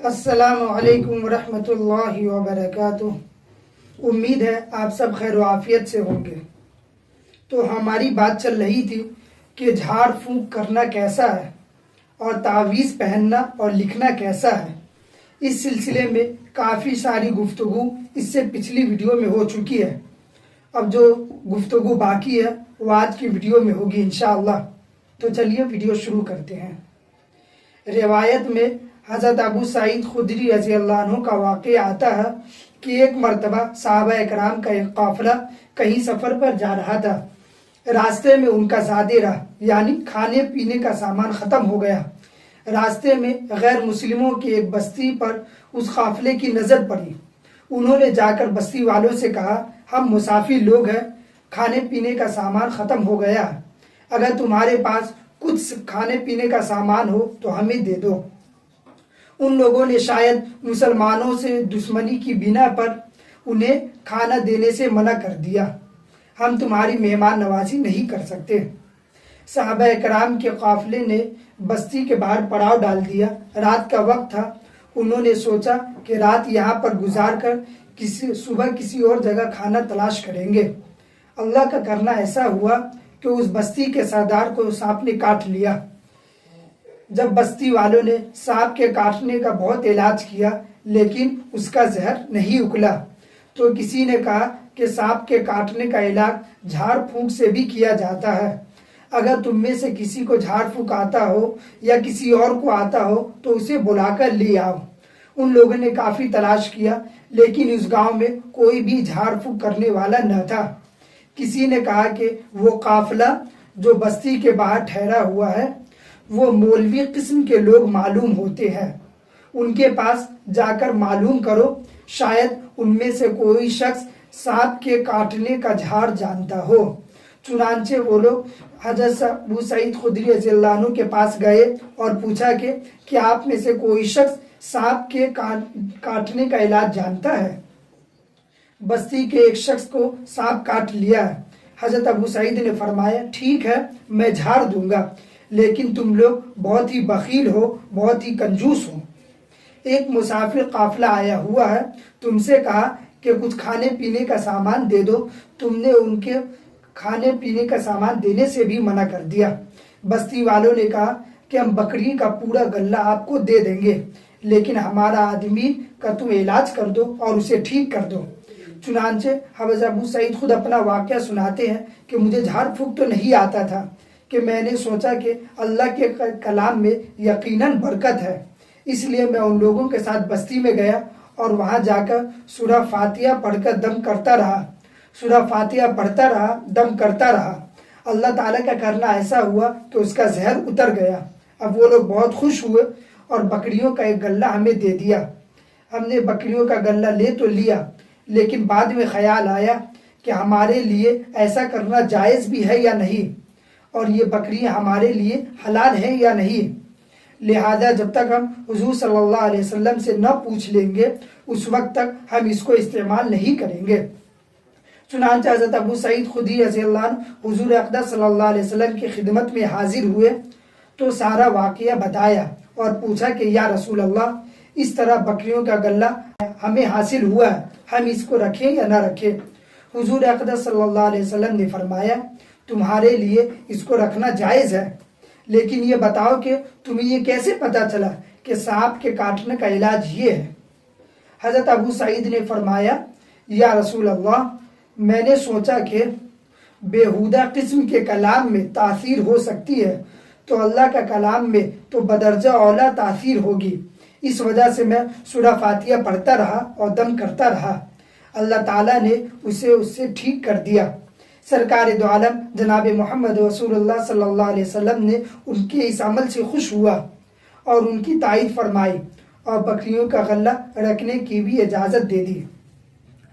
السلام علیکم ورحمۃ اللہ وبرکاتہ۔ امید ہے آپ سب خیر و عافیت سے ہوں گے۔ تو ہماری بات چل رہی تھی کہ جھاڑ پھونک کرنا کیسا ہے اور تعویذ پہننا اور لکھنا کیسا ہے۔ اس سلسلے میں کافی ساری گفتگو اس سے پچھلی ویڈیو میں ہو چکی ہے۔ اب جو گفتگو باقی ہے وہ آج کی ویڈیو میں ہوگی انشاءاللہ۔ تو چلیے ویڈیو شروع کرتے ہیں۔ روایت میں حضرت ابو سعید خدری رضی اللہ عنہ کا واقعہ آتا ہے کہ ایک مرتبہ صحابہ اکرام کا ایک قافلہ کہیں سفر پر جا رہا تھا۔ راستے میں ان کا زادے رہا، یعنی کھانے پینے کا سامان ختم ہو گیا۔ راستے میں غیر مسلموں کی ایک بستی پر اس قافلے کی نظر پڑی۔ انہوں نے جا کر بستی والوں سے کہا، ہم مسافر لوگ ہیں، کھانے پینے کا سامان ختم ہو گیا، اگر تمہارے پاس کچھ کھانے پینے کا سامان ہو تو ہمیں دے دو۔ ان لوگوں نے شاید مسلمانوں سے دشمنی کی بنا پر انہیں کھانا دینے سے منع کر دیا، ہم تمہاری مہمان نوازی نہیں کر سکتے۔ صحابہ کرام کے قافلے نے بستی کے باہر پڑاؤ ڈال دیا۔ رات کا وقت تھا۔ انہوں نے سوچا کہ رات یہاں پر گزار کر صبح کسی اور جگہ کھانا تلاش کریں گے۔ اللہ کا کرنا ایسا ہوا کہ اس بستی کے سردار کو سانپ نے کاٹ لیا۔ جب بستی والوں نے سانپ کے کاٹنے کا بہت علاج کیا لیکن اس کا زہر نہیں اکلا، تو کسی نے کہا کہ سانپ کے کاٹنے کا علاج جھاڑ پھونک سے بھی کیا جاتا ہے، اگر تم میں سے کسی کو جھاڑ پھونک آتا ہو یا کسی اور کو آتا ہو تو اسے بلا کر لے آؤ۔ ان لوگوں نے کافی تلاش کیا لیکن اس گاؤں میں کوئی بھی جھاڑ پھونک کرنے والا نہ تھا۔ کسی نے کہا کہ وہ قافلہ جو بستی کے باہر ٹھہرا ہوا ہے وہ مولوی قسم کے لوگ معلوم ہوتے ہیں، ان کے پاس جا کر معلوم کرو، شاید ان میں سے کوئی شخص سانپ کے کاٹنے کا جھاڑ جانتا ہو۔ چنانچہ وہ لوگ حضرت ابو سعید خدری رضی اللہ عنہ کے پاس گئے اور پوچھا کہ کیا آپ میں سے کوئی شخص سانپ کے کاٹنے کا علاج جانتا ہے؟ بستی کے ایک شخص کو سانپ کاٹ لیا ہے۔ حضرت ابو سعید نے فرمایا، ٹھیک ہے میں جھاڑ دوں گا، لیکن تم لوگ بہت ہی بخیل ہو، بہت ہی کنجوس ہو۔ ایک مسافر قافلہ آیا ہوا ہے، تم سے کہا کہ کچھ کھانے پینے کا سامان دے دو، تم نے ان کے کھانے پینے کا سامان دینے سے بھی منع کر دیا۔ بستی والوں نے کہا کہ ہم بکری کا پورا غلہ آپ کو دے دیں گے، لیکن ہمارا آدمی کا تم علاج کر دو اور اسے ٹھیک کر دو۔ چنانچہ حضرت ابو سعید خود اپنا واقعہ سناتے ہیں کہ مجھے جھاڑ پھونک تو نہیں آتا تھا کہ میں نے سوچا کہ اللہ کے کلام میں یقیناً برکت ہے، اس لیے میں ان لوگوں کے ساتھ بستی میں گیا اور وہاں جا کر سورہ فاتحہ پڑھ کر دم کرتا رہا، سورہ فاتحہ پڑھتا رہا، دم کرتا رہا۔ اللہ تعالیٰ کا کرنا ایسا ہوا کہ اس کا زہر اتر گیا۔ اب وہ لوگ بہت خوش ہوئے اور بکریوں کا ایک غلہ ہمیں دے دیا۔ ہم نے بکریوں کا غلہ لے تو لیا، لیکن بعد میں خیال آیا کہ ہمارے لیے ایسا کرنا جائز بھی ہے یا نہیں، اور یہ بکریاں ہمارے لیے حلال ہیں یا نہیں، لہذا جب تک ہم حضور صلی اللہ علیہ وسلم سے نہ پوچھ لیں گے اس وقت تک ہم اس کو استعمال نہیں کریں گے۔ چنانچہ حضرت ابو سعید خدری رضی اللہ عنہ حضور اقدس صلی اللہ علیہ وسلم کی خدمت میں حاضر ہوئے تو سارا واقعہ بتایا اور پوچھا کہ یا رسول اللہ، اس طرح بکریوں کا غلہ ہمیں حاصل ہوا ہے، ہم اس کو رکھیں یا نہ رکھیں؟ حضور اقدس صلی اللہ علیہ وسلم نے فرمایا، تمہارے لیے اس کو رکھنا جائز ہے، لیکن یہ بتاؤ کہ تمہیں یہ کیسے پتا چلا کہ سانپ کے کاٹنے کا علاج یہ ہے؟ حضرت ابو سعید نے فرمایا، یا رسول اللہ، میں نے سوچا کہ بیہودہ قسم کے کلام میں تاثیر ہو سکتی ہے تو اللہ کا کلام میں تو بدرجہ اولا تاثیر ہوگی، اس وجہ سے میں سورہ فاتحہ پڑھتا رہا اور دم کرتا رہا۔ اللہ تعالیٰ نے اس سے ٹھیک کر دیا۔ سرکار دو عالم جناب محمد رسول اللہ صلی اللہ علیہ وسلم نے ان کے اس عمل سے خوش ہوا اور ان کی تائید فرمائی اور بکریوں کا غلہ رکھنے کی بھی اجازت دے دی۔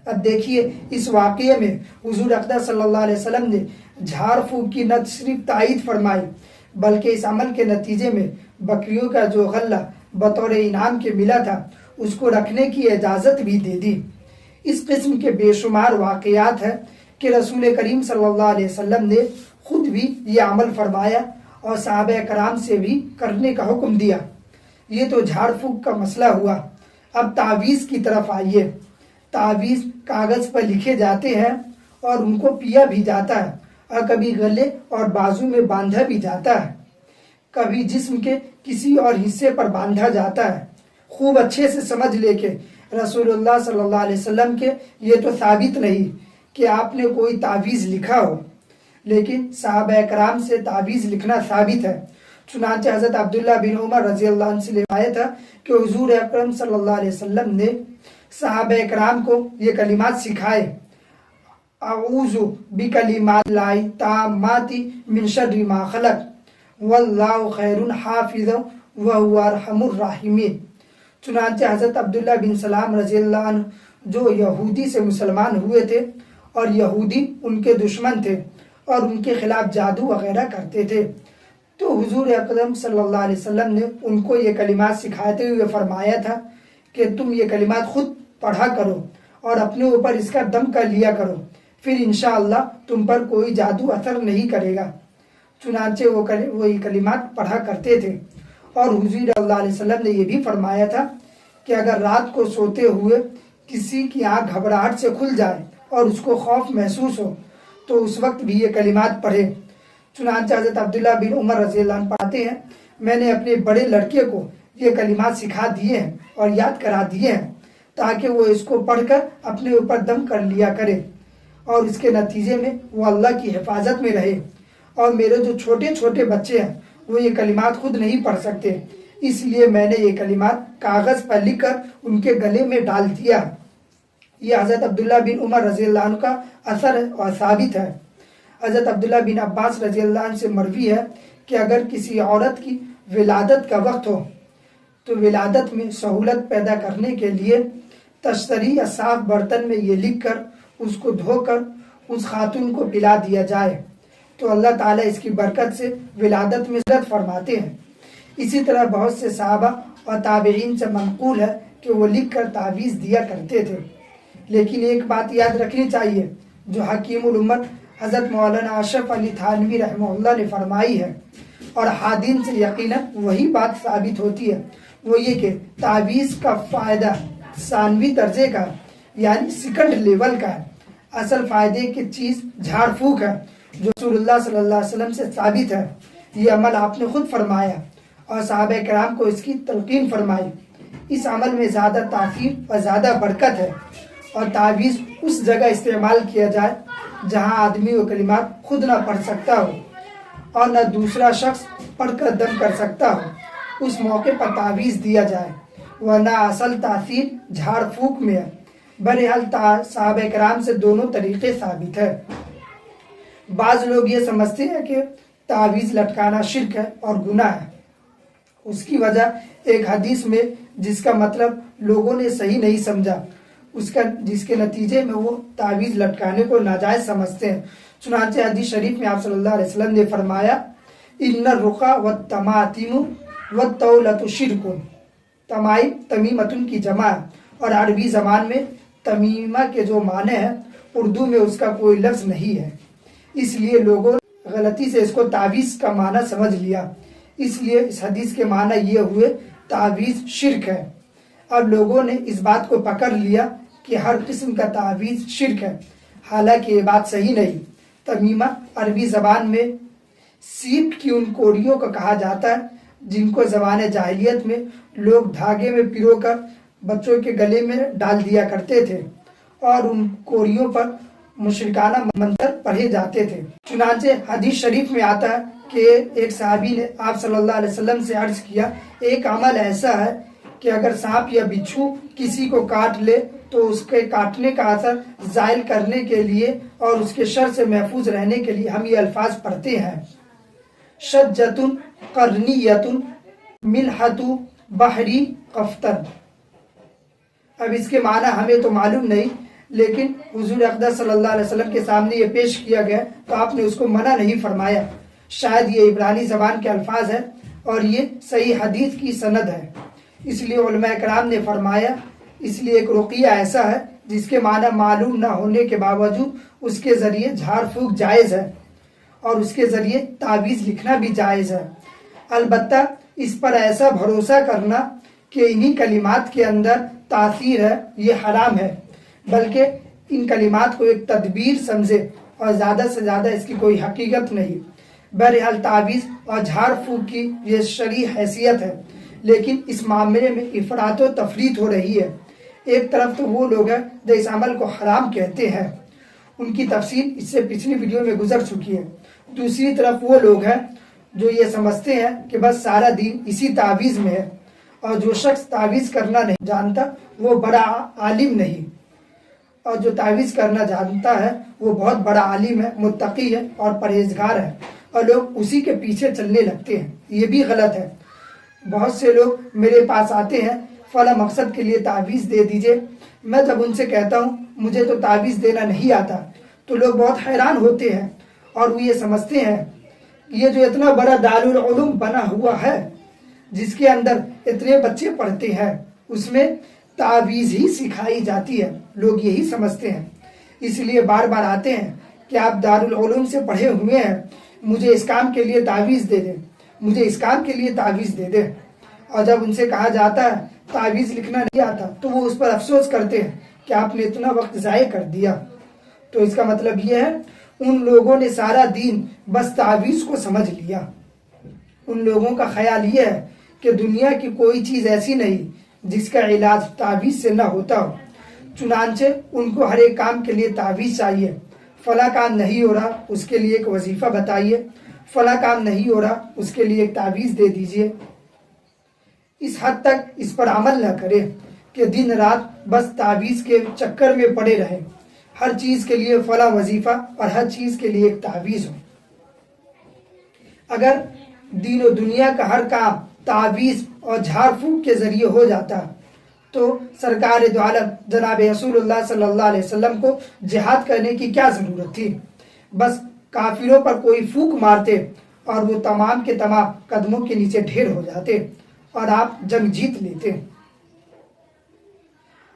اب دیکھیے اس واقعے میں حضور اقدس صلی اللہ علیہ وسلم نے جھاڑ پھونک کی نہ صرف تائید فرمائی بلکہ اس عمل کے نتیجے میں بکریوں کا جو غلہ بطور انعام کے ملا تھا اس کو رکھنے کی اجازت بھی دے دی۔ اس قسم کے بے شمار واقعات ہیں کہ رسول کریم صلی اللہ علیہ وسلم نے خود بھی یہ عمل فرمایا اور صحابہ کرام سے بھی کرنے کا حکم دیا۔ یہ تو جھاڑ پھونک کا مسئلہ ہوا، اب تعویذ کی طرف آئیے۔ تعویذ کاغذ پر لکھے جاتے ہیں اور ان کو پیا بھی جاتا ہے، اور کبھی گلے اور بازو میں باندھا بھی جاتا ہے، کبھی جسم کے کسی اور حصے پر باندھا جاتا ہے۔ خوب اچھے سے سمجھ لے کہ رسول اللہ صلی اللہ علیہ وسلم کے یہ تو ثابت نہیں کہ آپ نے کوئی تعویذ لکھا ہو، لیکن صحابہ کرام سے تعویذ لکھنا ثابت ہے۔ چنانچہ حضرت عبداللہ بن عمر رضی اللہ عنہ سے روایت ہے کہ حضور اکرم صلی اللہ علیہ وسلم نے صحابہ کرام کو یہ کلمات سکھائے: اعوذ بکلمات اللہ التامات من شر ما خلق واللہ خیر حافظا وہو ارحم الراحمین۔ چنانچہ حضرت عبداللہ بن سلام رضی اللہ عنہ جو یہودی سے مسلمان ہوئے تھے اور یہودی ان کے دشمن تھے اور ان کے خلاف جادو وغیرہ کرتے تھے، تو حضور اکرم صلی اللہ علیہ وسلم نے ان کو یہ کلمات سکھاتے ہوئے فرمایا تھا کہ تم یہ کلمات خود پڑھا کرو اور اپنے اوپر اس کا دم کر لیا کرو، پھر انشاءاللہ تم پر کوئی جادو اثر نہیں کرے گا۔ چنانچہ وہ یہ کلمات پڑھا کرتے تھے، اور حضور صلی اللہ علیہ وسلم نے یہ بھی فرمایا تھا کہ اگر رات کو سوتے ہوئے کسی کی آنکھ گھبراہٹ سے کھل جائے اور اس کو خوف محسوس ہو تو اس وقت بھی یہ کلمات پڑھے۔ چنانچہ حضرت عبداللہ بن عمر رضی اللہ عنہ پڑھاتے ہیں، میں نے اپنے بڑے لڑکے کو یہ کلمات سکھا دیے ہیں اور یاد کرا دیے ہیں تاکہ وہ اس کو پڑھ کر اپنے اوپر دم کر لیا کرے، اور اس کے نتیجے میں وہ اللہ کی حفاظت میں رہے۔ اور میرے جو چھوٹے چھوٹے بچے ہیں وہ یہ کلمات خود نہیں پڑھ سکتے، اس لیے میں نے یہ کلمات کاغذ پر لکھ کر ان کے گلے میں ڈال دیا۔ یہ حضرت عبداللہ بن عمر رضی اللہ عنہ کا اثر ہے اور ثابت ہے۔ حضرت عبداللہ بن عباس رضی اللہ عنہ سے مروی ہے کہ اگر کسی عورت کی ولادت کا وقت ہو تو ولادت میں سہولت پیدا کرنے کے لیے تشتری یا صاف برتن میں یہ لکھ کر اس کو دھو کر اس خاتون کو پلا دیا جائے تو اللہ تعالیٰ اس کی برکت سے ولادت میں مدد فرماتے ہیں۔ اسی طرح بہت سے صحابہ اور تابعین سے منقول ہے کہ وہ لکھ کر تعویذ دیا کرتے تھے۔ لیکن ایک بات یاد رکھنی چاہیے جو حکیم الامت حضرت مولانا اشرف علی تھانوی رحمہ اللہ نے فرمائی ہے، اور حادین سے یقیناً وہی بات ثابت ہوتی ہے، وہ یہ کہ تعویذ کا فائدہ ثانوی درجے کا یعنی سیکنڈ لیول کا ہے۔ اصل فائدے کی چیز جھاڑ پھونک ہے جو رسول اللہ صلی اللہ علیہ وسلم سے ثابت ہے۔ یہ عمل آپ نے خود فرمایا اور صحابہ کرام کو اس کی تلقین فرمائی۔ اس عمل میں زیادہ تاثیر اور زیادہ برکت ہے، اور تعویذ اس جگہ استعمال کیا جائے جہاں آدمی وہ کلمات خود نہ پڑھ سکتا ہو اور نہ دوسرا شخص پڑھ کر دم کر سکتا ہو، اس موقع پر تعویذ دیا جائے، ورنہ اصل تاثیر جھاڑ پھونک میں ہے۔ بہرحال صحابہ کرام سے دونوں طریقے ثابت ہے۔ بعض لوگ یہ سمجھتے ہیں کہ تعویذ لٹکانا شرک ہے اور گناہ ہے۔ اس کی وجہ ایک حدیث میں جس کا مطلب لوگوں نے صحیح نہیں سمجھا، جس کے نتیجے میں وہ تعویذ لٹکانے کو ناجائز سمجھتے ہیں۔ چنانچہ حدیث شریف میں آپ صلی اللہ علیہ وسلم نے فرمایا، ان الرقا والتماتم والتولۃ شرک۔ تمائم تمیمتن کی جمع ہے، اور عربی زبان میں تمیمہ کے جو معنی ہے اردو میں اس کا کوئی لفظ نہیں ہے، اس لیے لوگوں نے غلطی سے اس کو تعویذ کا معنی سمجھ لیا، اس لیے اس حدیث کے معنی یہ ہوئے تعویذ شرک ہے۔ اب لوگوں نے اس بات کو پکڑ لیا کہ ہر قسم کا تعویذ شرک ہے، حالانکہ یہ بات صحیح نہیں۔ تمیمہ عربی زبان میں سیپ کی ان کوڑیوں کو کہا جاتا ہے جن کو زبان جاہلیت میں لوگ دھاگے میں پرو کر بچوں کے گلے میں ڈال دیا کرتے تھے، اور ان کوڑیوں پر مشرکانہ منتر پڑھے جاتے تھے۔ چنانچہ حدیث شریف میں آتا ہے کہ ایک صحابی نے آپ صلی اللہ علیہ وسلم سے عرض کیا، ایک عمل ایسا ہے کہ اگر سانپ یا بچھو کسی کو کاٹ لے تو اس کے کاٹنے کا اثر زائل کرنے کے لیے اور اس کے شر سے محفوظ رہنے کے لیے ہم یہ الفاظ پڑھتے ہیں، شجۃ قرنیۃ ملحۃ بحری قفتن۔ اب اس کے معنی ہمیں تو معلوم نہیں، لیکن حضور اقدس صلی اللہ علیہ وسلم کے سامنے یہ پیش کیا گیا تو آپ نے اس کو منع نہیں فرمایا۔ شاید یہ عبرانی زبان کے الفاظ ہیں اور یہ صحیح حدیث کی سند ہے، اس لیے علماء کرام نے فرمایا اس لیے ایک رقیہ ایسا ہے جس کے معنی معلوم نہ ہونے کے باوجود اس کے ذریعے جھاڑ پھونک جائز ہے اور اس کے ذریعے تعویذ لکھنا بھی جائز ہے۔ البتہ اس پر ایسا بھروسہ کرنا کہ انہی کلمات کے اندر تاثیر ہے، یہ حرام ہے، بلکہ ان کلمات کو ایک تدبیر سمجھے اور زیادہ سے زیادہ اس کی کوئی حقیقت نہیں۔ بہرحال تعویذ اور جھاڑ پھونک کی یہ شرعی حیثیت ہے، لیکن اس معاملے میں افراط و تفریط ہو رہی ہے۔ ایک طرف تو وہ لوگ ہیں جو اس عمل کو حرام کہتے ہیں، ان کی تفصیل اس سے پچھلی ویڈیو میں گزر چکی ہے۔ دوسری طرف وہ لوگ ہیں جو یہ سمجھتے ہیں کہ بس سارا دین اسی تعویذ میں ہے، اور جو شخص تعویذ کرنا نہیں جانتا وہ بڑا عالم نہیں، اور جو تعویذ کرنا جانتا ہے وہ بہت بڑا عالم ہے، متقی ہے اور پرہیزگار ہے، اور لوگ اسی کے پیچھے چلنے لگتے ہیں۔ یہ بھی غلط ہے۔ بہت سے لوگ میرے پاس آتے ہیں، فلاں مقصد کے لیے تعویذ دے دیجئے۔ میں جب ان سے کہتا ہوں مجھے تو تعویذ دینا نہیں آتا، تو لوگ بہت حیران ہوتے ہیں، اور وہ یہ سمجھتے ہیں یہ جو اتنا بڑا دارالعلوم بنا ہوا ہے، جس کے اندر اتنے بچے پڑھتے ہیں، اس میں تعویذ ہی سکھائی جاتی ہے، لوگ یہی سمجھتے ہیں۔ اس لیے بار بار آتے ہیں کہ آپ دارالعلوم سے پڑھے ہوئے ہیں، مجھے اس کام کے لیے تعویذ دے دیں، مجھے اس کام کے لیے تعویذ دے دیں۔ اور جب ان سے کہا جاتا ہے تعویذ لکھنا نہیں آتا، تو وہ اس پر افسوس کرتے ہیں کہ آپ نے اتنا وقت ضائع کر دیا۔ تو اس کا مطلب یہ ہے ان لوگوں نے سارا دین بس تعویذ کو سمجھ لیا۔ ان لوگوں کا خیال یہ ہے کہ دنیا کی کوئی چیز ایسی نہیں جس کا علاج تعویذ سے نہ ہوتا ہو، چنانچہ ان کو ہر ایک کام کے لیے تعویذ چاہیے۔ فلاں کام نہیں ہو رہا، اس کے لیے ایک وظیفہ بتائیے، فلاں کام نہیں ہو رہا، اس کے لیے ایک تعویذ دے دیجئے۔ اس حد تک اس پر عمل نہ کرے کہ دن رات بس تعویذ کے چکر میں پڑے رہے، ہر چیز کے لیے فلاں وظیفہ اور ہر چیز کے لیے ایک تعویذ ہو۔ اگر دین و دنیا کا ہر کام تعویذ اور جھاڑ پھونک کے ذریعے ہو جاتا تو سرکار دو عالم جناب رسول اللہ صلی اللہ علیہ وسلم کو جہاد کرنے کی کیا ضرورت تھی؟ بس کافروں پر کوئی پھونک مارتے اور وہ تمام کے تمام قدموں کے نیچے ڈھیر ہو جاتے اور آپ جنگ جیت لیتے۔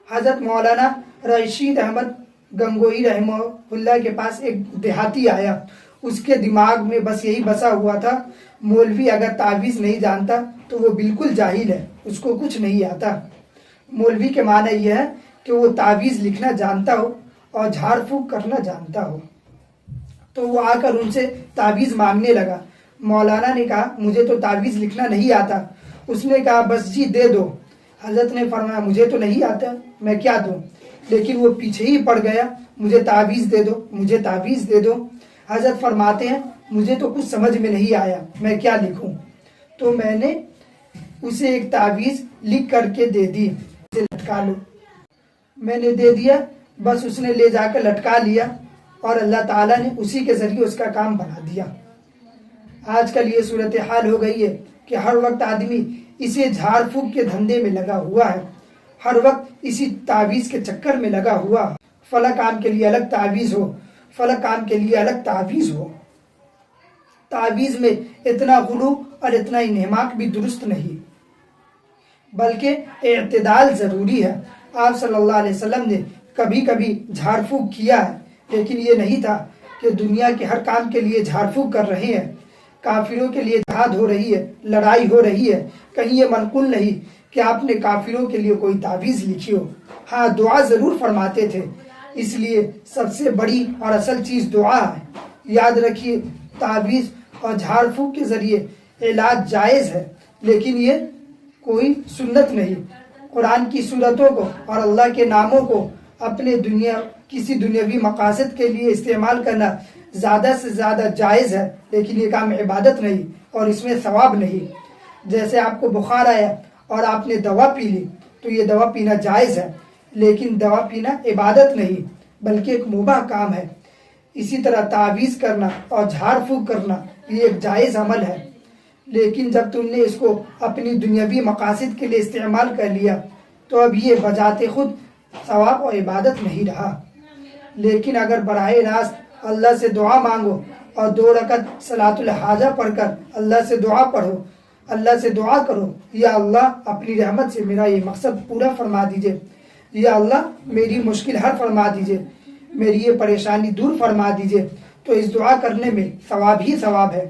حضرت مولانا رشید احمد گنگوئی رحمہ اللہ کے پاس ایک دیہاتی آیا، اس کے دماغ میں بس یہی بسا ہوا تھا مولوی اگر تعویذ نہیں جانتا تو وہ بالکل جاہل ہے، اس کو کچھ نہیں آتا۔ مولوی کے معنی یہ ہے کہ وہ تعویذ لکھنا جانتا ہو اور جھاڑ پھونک کرنا جانتا ہو۔ تو وہ آ کر ان سے تعویذ مانگنے لگا۔ مولانا نے کہا مجھے تو تعویذ لکھنا نہیں آتا۔ اس نے کہا بس جی دے دو۔ حضرت نے فرمایا مجھے تو نہیں آتا، میں کیا دوں؟ لیکن وہ پیچھے ہی پڑ گیا، مجھے تعویذ دے دو، مجھے تعویذ دے دو۔ حضرت فرماتے ہیں مجھے تو کچھ سمجھ میں نہیں آیا، میں کیا لکھوں؟ تو میں نے اسے ایک تعویذ لکھ کر کے دے دی، اسے لٹکا لو۔ میں نے دے دیا، بس اس نے لے جا کر لٹکا لیا، اور اللہ تعالیٰ نے اسی کے ذریعے اس کا کام بنا دیا۔ آج کل یہ صورتحال ہو گئی ہے کہ ہر وقت آدمی اسے جھاڑ پھونک کے دھندے میں لگا ہوا ہے، ہر وقت اسی تعویذ کے چکر میں لگا ہوا، فلاں کام کے لیے الگ تعویذ ہو، فلاں کام کے لیے الگ تعویذ ہو۔ تعویذ میں اتنا غلو اور اتنا انہماک بھی درست نہیں، بلکہ اعتدال ضروری ہے۔ آپ صلی اللہ علیہ وسلم نے کبھی کبھی جھاڑ پھونک کیا ہے، لیکن یہ نہیں تھا کہ دنیا کے ہر کام کے لیے جھاڑ پھونک کر رہے ہیں۔ کافروں کے لیے جہاد ہو رہی ہے، لڑائی ہو رہی ہے، کہیں یہ منقول نہیں کہ آپ نے کافروں کے لیے کوئی تعویذ لکھی ہو۔ ہاں دعا ضرور فرماتے تھے، اس لیے سب سے بڑی اور اصل چیز دعا ہے۔ یاد رکھیے تعویذ اور جھاڑ پھونک کے ذریعے علاج جائز ہے، لیکن یہ کوئی سنت نہیں۔ قرآن کی صورتوں کو اور اللہ کے ناموں کو اپنے کسی دنیاوی مقاصد کے لیے استعمال کرنا زیادہ سے زیادہ جائز ہے، لیکن یہ کام عبادت نہیں اور اس میں ثواب نہیں۔ جیسے آپ کو بخار آیا اور آپ نے دوا پی لی تو یہ دوا پینا جائز ہے، لیکن دوا پینا عبادت نہیں بلکہ ایک مباح کام ہے۔ اسی طرح تعویذ کرنا اور جھاڑ پھونک کرنا یہ ایک جائز عمل ہے، لیکن جب تم نے اس کو اپنی دنیاوی مقاصد کے لیے استعمال کر لیا تو اب یہ بذات خود ثواب اور عبادت نہیں رہا۔ لیکن اگر براہ راست اللہ سے دعا مانگو اور 2 رکعت صلاۃ الحاجہ پڑھ کر اللہ سے دعا پڑھو، اللہ سے دعا کرو یا اللہ اپنی رحمت سے میرا یہ مقصد پورا فرما دیجئے، یا اللہ میری مشکل حل فرما دیجئے، میری یہ پریشانی دور فرما دیجئے، تو اس دعا کرنے میں ثواب ہی ثواب ہے۔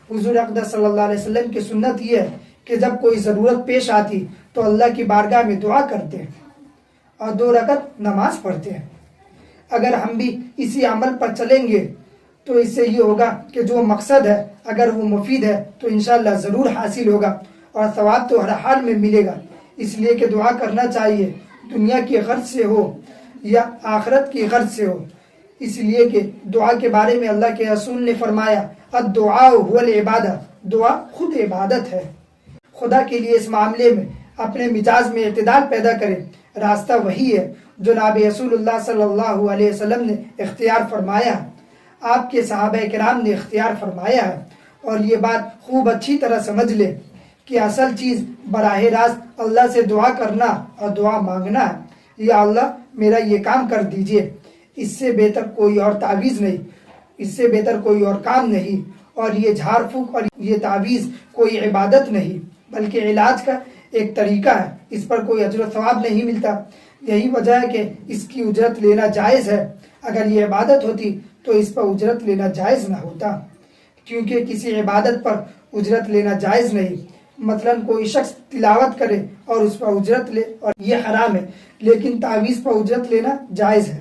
حضور اقدس صلی اللہ علیہ وسلم کی سنت یہ ہے کہ جب کوئی ضرورت پیش آتی تو اللہ کی بارگاہ میں دعا کرتے ہیں اور 2 رکعت نماز پڑھتے ہیں۔ اگر ہم بھی اسی عمل پر چلیں گے تو اس سے یہ ہوگا کہ جو مقصد ہے اگر وہ مفید ہے تو انشاءاللہ ضرور حاصل ہوگا اور ثواب تو ہر حال میں ملے گا۔ اس لیے کہ دعا کرنا چاہیے، دنیا کی غرض سے ہو یا آخرت کی غرض سے ہو۔ اس لیے کہ دعا کے بارے میں اللہ کے رسول نے فرمایا الدعاء هو العبادہ، دعا خود عبادت ہے۔ خدا کے لیے اس معاملے میں اپنے مزاج میں اعتدال پیدا کریں، راستہ وہی ہے جو جناب رسول اللہ صلی اللہ علیہ وسلم نے اختیار فرمایا ہے، آپ کے صحابہ کرام نے اختیار فرمایا ہے۔ اور یہ بات خوب اچھی طرح سمجھ لے کہ اصل چیز براہ راست اللہ سے دعا کرنا اور دعا مانگنا ہے، یا اللہ میرا یہ کام کر دیجئے۔ اس سے بہتر کوئی اور تعویذ نہیں، اس سے بہتر کوئی اور کام نہیں، اور یہ جھاڑ پھونک اور یہ تعویذ کوئی عبادت نہیں بلکہ علاج کا ایک طریقہ ہے، اس پر کوئی اجر و ثواب نہیں ملتا۔ یہی وجہ ہے کہ اس کی اجرت لینا جائز ہے۔ اگر یہ عبادت ہوتی تو اس پر اجرت لینا جائز نہ ہوتا، کیونکہ کسی عبادت پر اجرت لینا جائز نہیں۔ مثلا کوئی شخص تلاوت کرے اور اس پر اجرت لے اور یہ حرام ہے، لیکن تعویذ پر اجرت لینا جائز ہے۔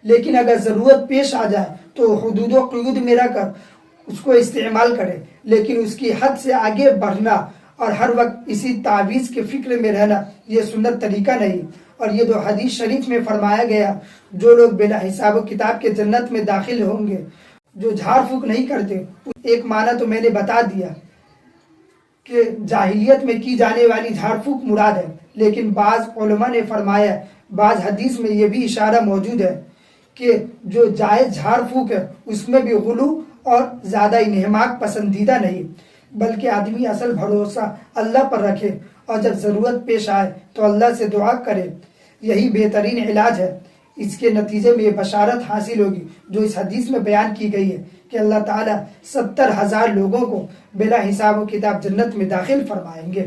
لیکن اگر ضرورت پیش آ جائے تو حدود و قیود میں رہ کر اس کو استعمال کرے، لیکن اس کی حد سے آگے بڑھنا اور ہر وقت اسی تعویذ کے فکر میں رہنا یہ سنت طریقہ نہیں۔ اور یہ جو حدیث شریف میں فرمایا گیا جو لوگ بلا حساب و کتاب کے جنت میں داخل ہوں گے، جو جھاڑ پھونک نہیں کرتے، ایک معنی تو میں نے بتا دیا کہ جاہلیت میں کی جانے والی جھاڑ پھونک مراد ہے، لیکن بعض علماء نے فرمایا، بعض حدیث میں یہ بھی اشارہ موجود ہے کہ جو جائز جھاڑ پھونک ہے اس میں بھی غلو اور زیادہ انہماک پسندیدہ نہیں، بلکہ آدمی اصل بھروسہ اللہ پر رکھے اور جب ضرورت پیش آئے تو اللہ سے دعا کرے، یہی بہترین علاج ہے۔ اس کے نتیجے میں یہ بشارت حاصل ہوگی جو اس حدیث میں بیان کی گئی ہے کہ اللہ تعالیٰ 70,000 لوگوں کو بلا حساب و کتاب جنت میں داخل فرمائیں گے۔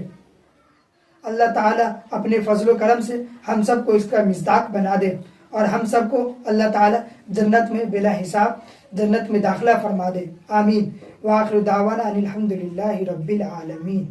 اللہ تعالیٰ اپنے فضل و کرم سے ہم سب کو اس کا مصداق بنا دے اور ہم سب کو اللہ تعالیٰ جنت میں بلا حساب جنت میں داخلہ فرما دے، آمین۔ وآخر دعوانا ان الحمد للہ رب العالمین۔